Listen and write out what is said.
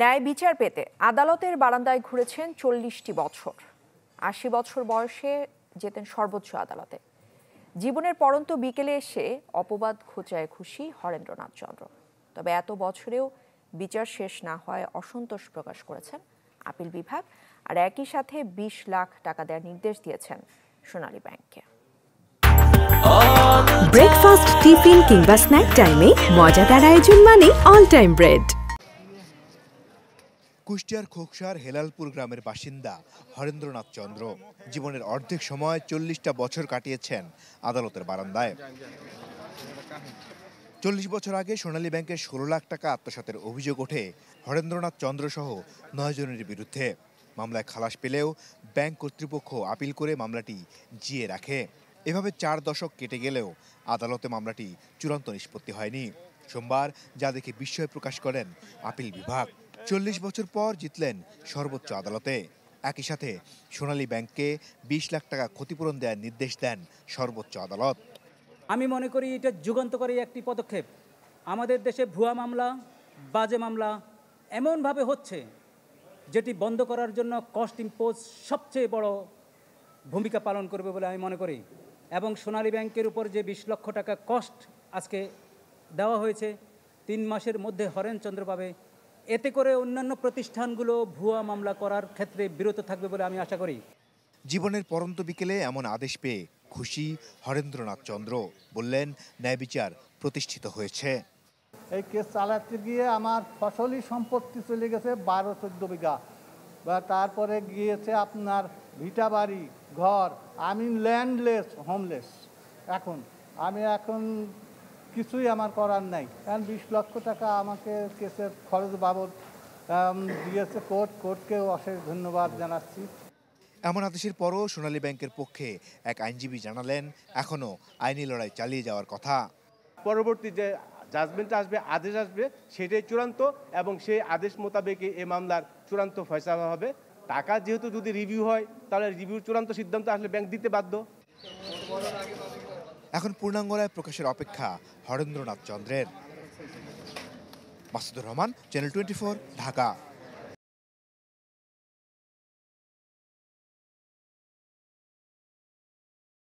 ন্যায় বিচার পেতে আদালতের বারান্দায় ঘুরেছেন ৪০টি বছর। ৮০ বছর বয়সে যেতেন সর্বোচ্চ আদালতে। জীবনের পড়ন্ত বিকেলে এসে অপবাদ খোঁচায় খুশি হরেন্দ্রনাথ চন্দ্র। তবে এত বছরেও বিচার শেষ না হয় অসন্তোষ প্রকাশ করেছেন আপিল বিভাগ, আর একই সাথে ২০ লাখ টাকা দেওয়ার নির্দেশ দিয়েছেন সোনালী ব্যাংককে। ব্রেকফাস্ট, টিফিন কিংবা স্ন্যাক টাইমে মজাদার আয়োজন মানে অল টাইম ব্রেড। কুষ্টিয়ার খোকসার হেলালপুর গ্রামের বাসিন্দা হরেন্দ্রনাথ চন্দ্র জীবনের অর্ধেক সময় ৪০টা বছর কাটিয়েছেন আদালতের বারান্দায়। ৪০ বছর আগে সোনালী ব্যাংকের ১৬ লাখ টাকা আত্মসাতের অভিযোগ ওঠে হরেন্দ্রনাথ চন্দ্র সহ ৯ জনের বিরুদ্ধে। মামলায় খালাস পেলেও ব্যাংক কর্তৃপক্ষ আপিল করে মামলাটি জিয়ে রাখে। এভাবে ৪ দশক কেটে গেলেও আদালতে মামলাটি চূড়ান্ত নিষ্পত্তি হয়নি। সোমবার যা দেখে বিস্ময় প্রকাশ করেন আপিল বিভাগ। ৪০ বছর পর জিতলেন সর্বোচ্চ আদালতে। একই সাথে সোনালী ব্যাংককে ২০ লাখ টাকা ক্ষতিপূরণ দেওয়ার নির্দেশ দেন সর্বোচ্চ আদালত। আমি মনে করি এটা যুগান্তকারী একটি পদক্ষেপ। আমাদের দেশে ভুয়া মামলা, বাজে মামলা এমনভাবে হচ্ছে যেটি বন্ধ করার জন্য কস্ট ইম্পোজ সবচেয়ে বড় ভূমিকা পালন করবে বলে আমি মনে করি। এবং সোনালী ব্যাংকের উপর যে ২০ লক্ষ টাকা কস্ট আজকে দেওয়া হয়েছে ৩ মাসের মধ্যে হরেনচন্দ্র পাবে, এতে করে অন্যান্য প্রতিষ্ঠানগুলো ভুয়া মামলা করার ক্ষেত্রে বিরত থাকবে বলে আমি আশা করি। জীবনের পরন্ত বিকেলে এমন আদেশ পেয়ে খুশি হরেন্দ্রনাথ চন্দ্র। বললেন, ন্যায় বিচার প্রতিষ্ঠিত হয়েছে। এই কেস চালাতে গিয়ে আমার ফসলি সম্পত্তি চলে গেছে ১২-১৪ বিঘা, বা তারপরে গিয়েছে আপনার ভিটা বাড়ি, ঘর। আমি ল্যান্ডলেস, হোমলেস। আমি এখন কিছুই আমার করার নাই। কারণ ২০ লক্ষ টাকা আমাকে কেসের খরচ বাবদ দিয়েছে কোর্টকে অশেষ ধন্যবাদ জানাচ্ছি। এমন আদেশের পরও সোনালী ব্যাংকের পক্ষে এক আইনজীবী জানালেন, এখনও আইনি লড়াই চালিয়ে যাওয়ার কথা। পরবর্তী যে জাজমেন্ট আসবে, আদেশ আসবে, সেটাই চূড়ান্ত এবং সেই আদেশ মোতাবেকই এই মামলার চূড়ান্ত ফয়সালা হবে। টাকা যেহেতু যদি রিভিউ হয়, তাহলে রিভিউর চূড়ান্ত সিদ্ধান্ত আসলে ব্যাংক দিতে বাধ্য। এখন পূর্ণাঙ্গ রায় প্রকাশের অপেক্ষা হরেন্দ্রনাথ চন্দ্রের। মাসুদুর রহমান, চ্যানেল 24, ঢাকা।